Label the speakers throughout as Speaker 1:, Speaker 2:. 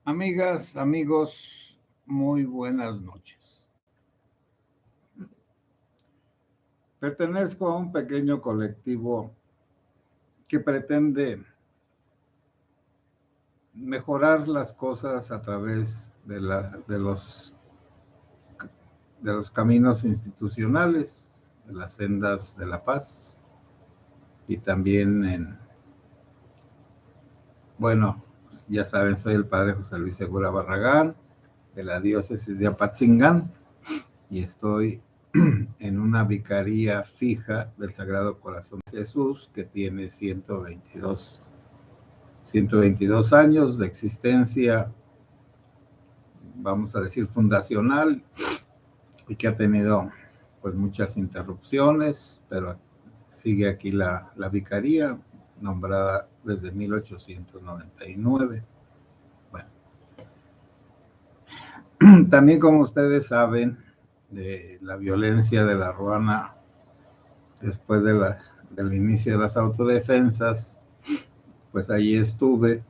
Speaker 1: Amigas, amigos, muy buenas noches. Pertenezco a un pequeño colectivo que pretende mejorar las cosas a través de los caminos institucionales, de las sendas de la paz y también bueno, ya saben, soy el padre José Luis Segura Barragán de la diócesis de Apatzingán y estoy en una vicaría fija del Sagrado Corazón de Jesús que tiene 122 años de existencia, vamos a decir fundacional, y que ha tenido pues muchas interrupciones, pero sigue aquí la vicaría, nombrada desde 1899. Bueno, también como ustedes saben, de la violencia de la Ruana después del inicio de las autodefensas, pues allí estuve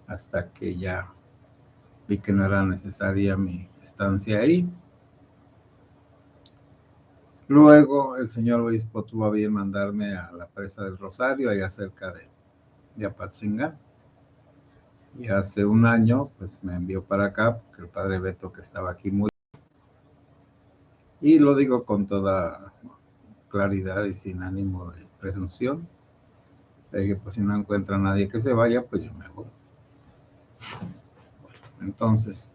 Speaker 1: hasta que ya vi que no era necesaria mi estancia ahí. Luego el señor obispo tuvo a bien mandarme a la presa del Rosario, allá cerca de Apatzingán. Y hace un año, pues me envió para acá, porque el padre Beto, que estaba aquí, murió. Y lo digo con toda claridad y sin ánimo de presunción. Le dije, pues si no encuentra a nadie que se vaya, pues yo me voy. Entonces,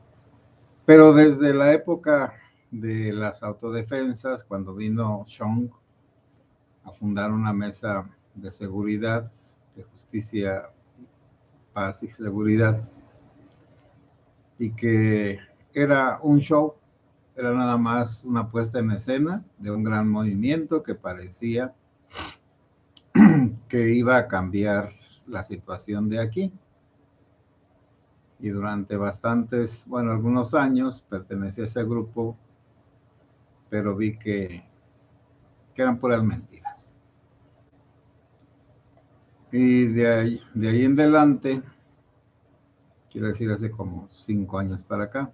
Speaker 1: pero desde la época de las autodefensas, cuando vino Chong a fundar una mesa de seguridad, de justicia, paz y seguridad, y que era un show, era nada más una puesta en escena de un gran movimiento que parecía que iba a cambiar la situación de aquí. Y durante algunos años pertenecí a ese grupo, pero vi que eran puras mentiras. Y de ahí en adelante, quiero decir, hace como 5 años para acá,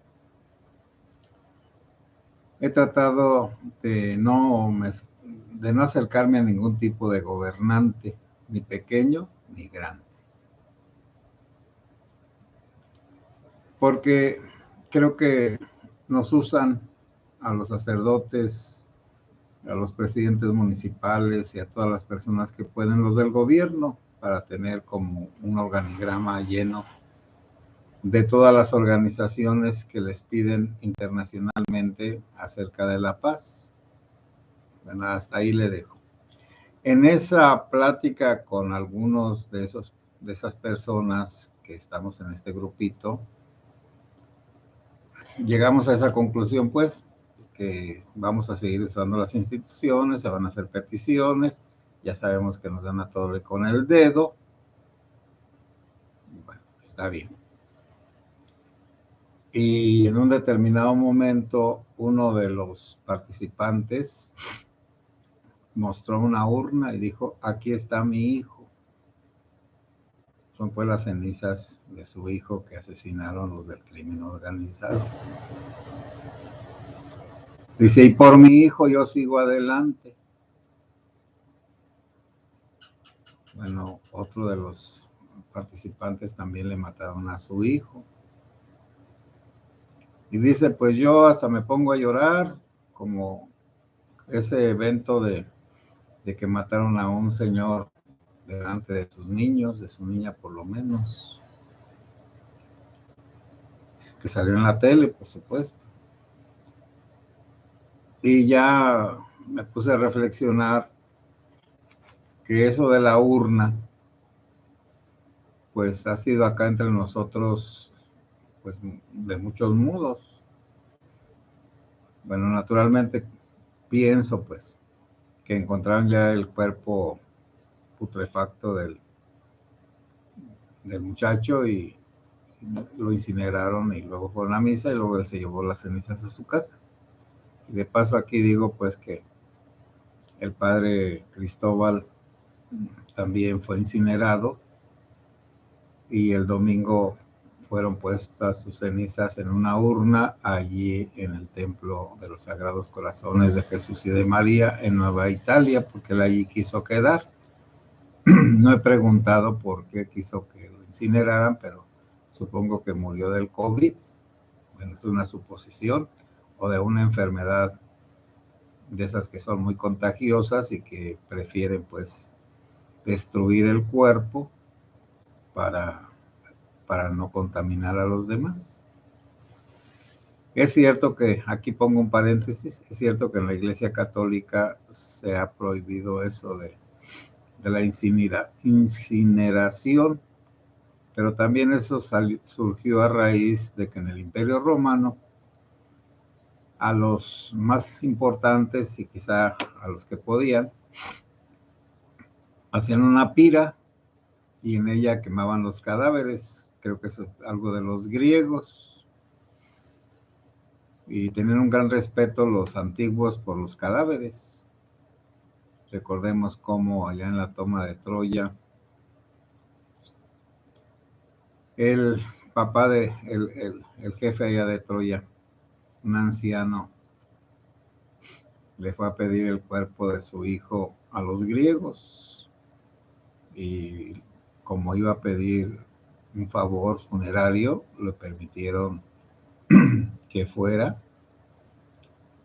Speaker 1: he tratado de no acercarme a ningún tipo de gobernante, ni pequeño ni grande. Porque creo que nos usan a los sacerdotes, a los presidentes municipales y a todas las personas que pueden, los del gobierno, para tener como un organigrama lleno de todas las organizaciones que les piden internacionalmente acerca de la paz. Bueno, hasta ahí le dejo. En esa plática con algunos de esas personas que estamos en este grupito, llegamos a esa conclusión, pues, que vamos a seguir usando las instituciones, se van a hacer peticiones, ya sabemos que nos dan a todo con el dedo. Bueno, está bien. Y en un determinado momento, uno de los participantes mostró una urna y dijo, aquí está mi hijo. Son pues las cenizas de su hijo que asesinaron los del crimen organizado. Dice, y por mi hijo yo sigo adelante. Bueno, otro de los participantes también le mataron a su hijo. Y dice, pues yo hasta me pongo a llorar, como ese evento de que mataron a un señor delante de sus niños, de su niña por lo menos, que salió en la tele, por supuesto. Y ya me puse a reflexionar que eso de la urna, pues ha sido acá entre nosotros, pues de muchos modos. Bueno, naturalmente pienso, pues, que encontraron ya el cuerpo putrefacto del muchacho y lo incineraron y luego fueron a misa y luego él se llevó las cenizas a su casa. Y de paso aquí digo pues que el padre Cristóbal también fue incinerado y el domingo fueron puestas sus cenizas en una urna allí en el Templo de los Sagrados Corazones de Jesús y de María en Nueva Italia, porque él allí quiso quedar. No he preguntado por qué quiso que lo incineraran, pero supongo que murió del COVID. Bueno, es una suposición, o de una enfermedad de esas que son muy contagiosas y que prefieren pues destruir el cuerpo para no contaminar a los demás. Es cierto que, aquí pongo un paréntesis, es cierto que en la Iglesia Católica se ha prohibido eso de la incineración, pero también eso surgió a raíz de que en el Imperio Romano a los más importantes y quizá a los que podían, hacían una pira y en ella quemaban los cadáveres. Creo que eso es algo de los griegos. Y tenían un gran respeto los antiguos por los cadáveres. Recordemos cómo allá en la toma de Troya, el papá el jefe allá de Troya, un anciano, le fue a pedir el cuerpo de su hijo a los griegos. Y como iba a pedir un favor funerario, le permitieron que fuera.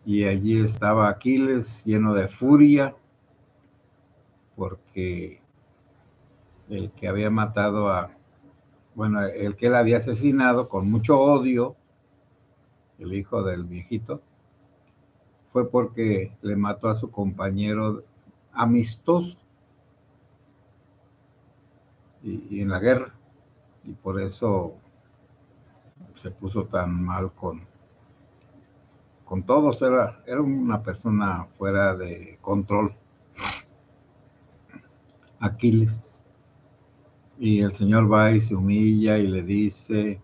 Speaker 1: Y allí estaba Aquiles lleno de furia, porque el que había matado el que él había asesinado con mucho odio, el hijo del viejito, fue porque le mató a su compañero amistoso y en la guerra. Y por eso se puso tan mal con todos. Era una persona fuera de control, Aquiles. Y el Señor va y se humilla y le dice,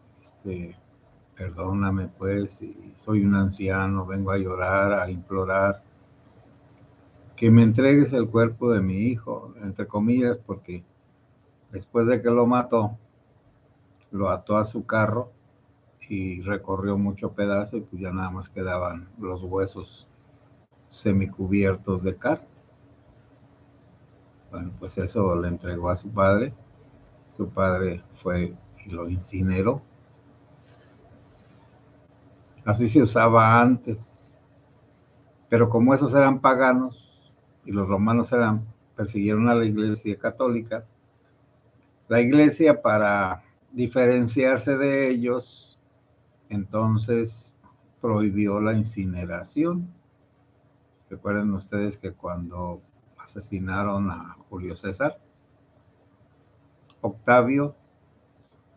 Speaker 1: perdóname pues, soy un anciano, vengo a llorar, a implorar que me entregues el cuerpo de mi hijo, entre comillas, porque después de que lo mató, lo ató a su carro y recorrió mucho pedazo y pues ya nada más quedaban los huesos semicubiertos de carne. Bueno, pues eso le entregó a su padre. Su padre fue y lo incineró. Así se usaba antes. Pero como esos eran paganos y los romanos persiguieron a la Iglesia Católica, la Iglesia, para diferenciarse de ellos, entonces prohibió la incineración. Recuerden ustedes que cuando asesinaron a Julio César, Octavio,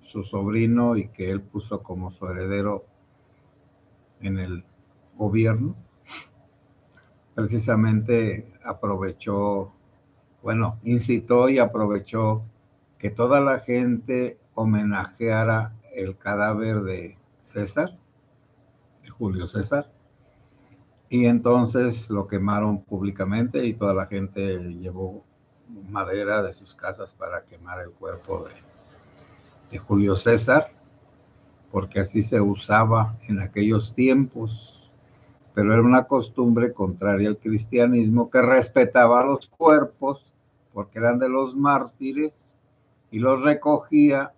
Speaker 1: su sobrino, y que él puso como su heredero en el gobierno, precisamente incitó y aprovechó que toda la gente homenajeara el cadáver de César, de Julio César, y entonces lo quemaron públicamente y toda la gente llevó madera de sus casas para quemar el cuerpo de Julio César, porque así se usaba en aquellos tiempos. Pero era una costumbre contraria al cristianismo, que respetaba los cuerpos porque eran de los mártires y los recogía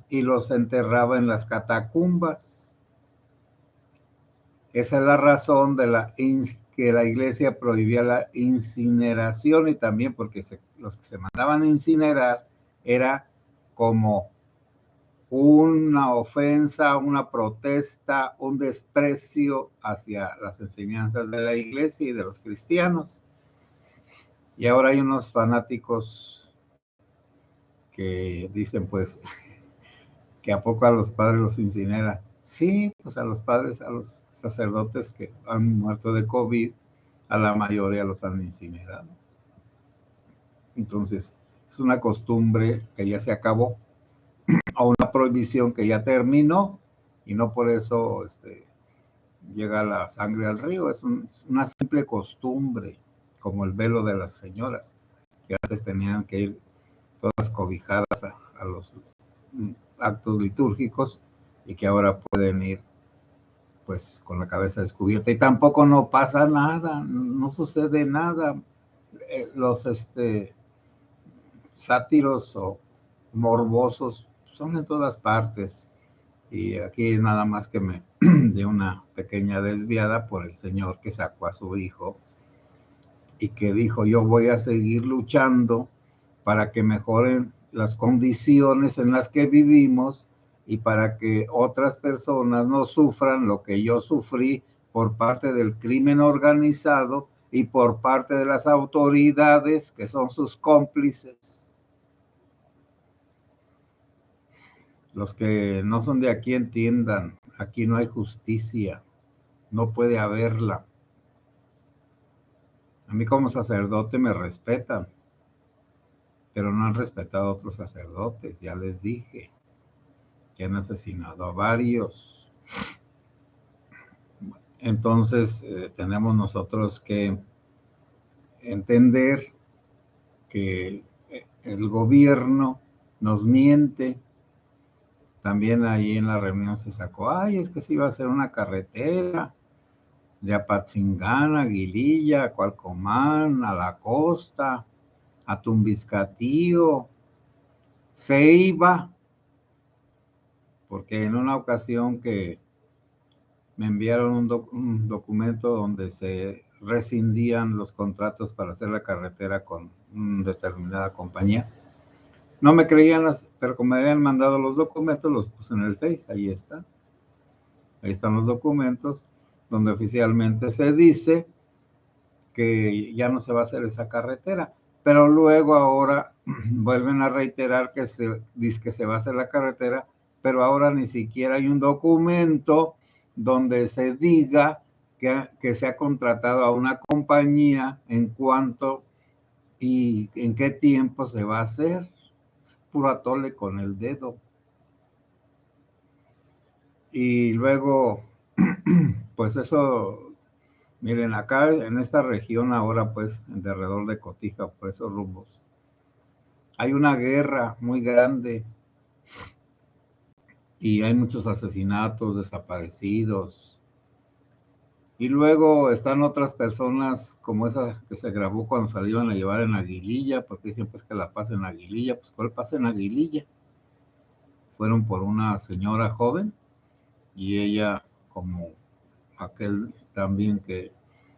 Speaker 1: y los enterraba en las catacumbas. Esa es la razón que la Iglesia prohibía la incineración, y también porque los que se mandaban a incinerar era como una ofensa, una protesta, un desprecio hacia las enseñanzas de la Iglesia y de los cristianos. Y ahora hay unos fanáticos que dicen pues que a poco a los padres los incineran. Sí, pues a los padres, a los sacerdotes que han muerto de COVID, a la mayoría los han incinerado. Entonces, es una costumbre que ya se acabó, a una prohibición que ya terminó, y no por eso llega la sangre al río. Es una simple costumbre, como el velo de las señoras, que antes tenían que ir todas cobijadas a los actos litúrgicos. y que ahora pueden ir pues con la cabeza descubierta y tampoco no pasa nada, no sucede nada. Los sátiros o morbosos son en todas partes, y aquí es nada más que me de una pequeña desviada por el señor que sacó a su hijo y que dijo: yo voy a seguir luchando para que mejoren las condiciones en las que vivimos y para que otras personas no sufran lo que yo sufrí por parte del crimen organizado y por parte de las autoridades que son sus cómplices. Los que no son de aquí entiendan, aquí no hay justicia, no puede haberla. A mí como sacerdote me respetan, pero no han respetado a otros sacerdotes, ya les dije, que han asesinado a varios. Entonces, tenemos nosotros que entender que el gobierno nos miente. También ahí en la reunión se sacó: ay, es que se iba a hacer una carretera de Apatzingán a Aguililla, a Cualcomán, a la costa, a Tumbiscatío. Se iba, porque en una ocasión que me enviaron un documento donde se rescindían los contratos para hacer la carretera con una determinada compañía. No me creían, pero como me habían mandado los documentos, los puse en el Face, ahí está. Ahí están los documentos donde oficialmente se dice que ya no se va a hacer esa carretera, pero luego ahora vuelven a reiterar que dice que se va a hacer la carretera, pero ahora ni siquiera hay un documento donde se diga que se ha contratado a una compañía en cuánto y en qué tiempo se va a hacer. Es puro atole con el dedo. Y luego, pues eso, miren, acá en esta región ahora, pues, alrededor de Cotija, por esos rumbos, hay una guerra muy grande y hay muchos asesinatos, desaparecidos. Y luego están otras personas como esa que se grabó cuando se la iban a llevar en Aguililla, porque dicen pues que la pasa en Aguililla. Pues ¿cuál pasa en Aguililla? Fueron por una señora joven y ella, como aquel también que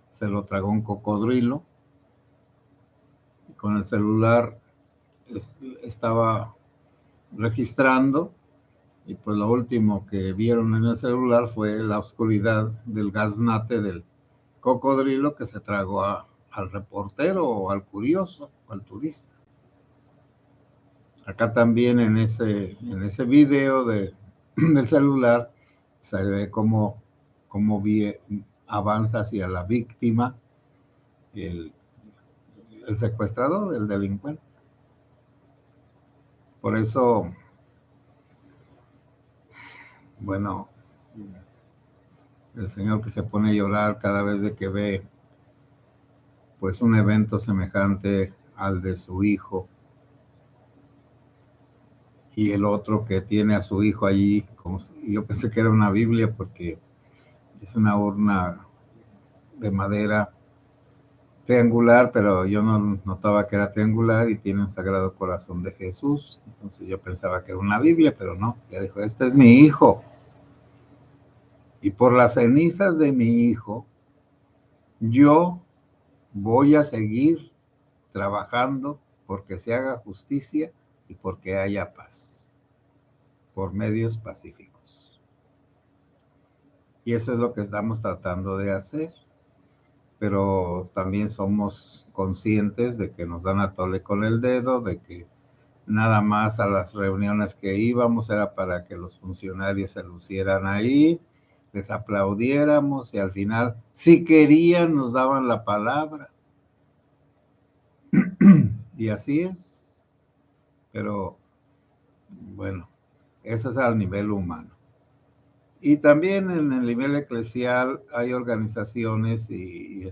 Speaker 1: se lo tragó un cocodrilo, con el celular estaba registrando, y pues lo último que vieron en el celular fue la oscuridad del gaznate del cocodrilo que se tragó al reportero o al curioso, o al turista. Acá también en ese video del celular se ve cómo avanza hacia la víctima el secuestrador, el delincuente. Por eso, bueno, el señor que se pone a llorar cada vez de que ve pues un evento semejante al de su hijo, y el otro que tiene a su hijo allí, como si, yo pensé que era una Biblia porque es una urna de madera triangular, pero yo no notaba que era triangular y tiene un Sagrado Corazón de Jesús. Entonces yo pensaba que era una Biblia, pero no. Ya dijo: este es mi hijo. Y por las cenizas de mi hijo, yo voy a seguir trabajando porque se haga justicia y porque haya paz, por medios pacíficos. Y eso es lo que estamos tratando de hacer. Pero también somos conscientes de que nos dan a tole con el dedo, de que nada más a las reuniones que íbamos era para que los funcionarios se lucieran ahí, les aplaudiéramos y al final, si querían, nos daban la palabra. Y así es. Pero bueno, eso es al nivel humano. Y también en el nivel eclesial hay organizaciones y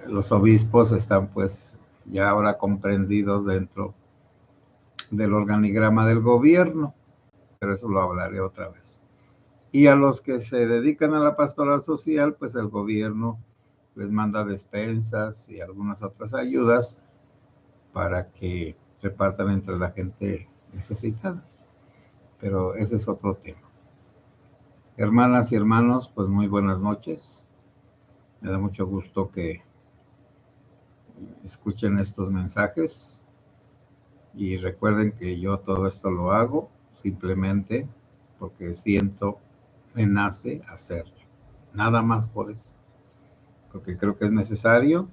Speaker 1: los obispos están pues ya ahora comprendidos dentro del organigrama del gobierno. pero eso lo hablaré otra vez. Y a los que se dedican a la pastoral social, pues el gobierno les manda despensas y algunas otras ayudas para que repartan entre la gente necesitada. Pero ese es otro tema. Hermanas y hermanos, pues muy buenas noches. Me da mucho gusto que escuchen estos mensajes y recuerden que yo todo esto lo hago simplemente porque siento, me nace hacerlo. Nada más por eso. Porque creo que es necesario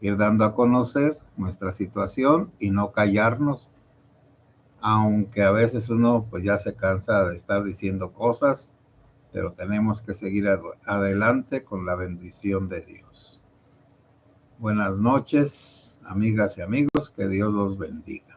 Speaker 1: ir dando a conocer nuestra situación y no callarnos, aunque a veces uno pues ya se cansa de estar diciendo cosas, pero tenemos que seguir adelante con la bendición de Dios. Buenas noches, amigas y amigos, que Dios los bendiga.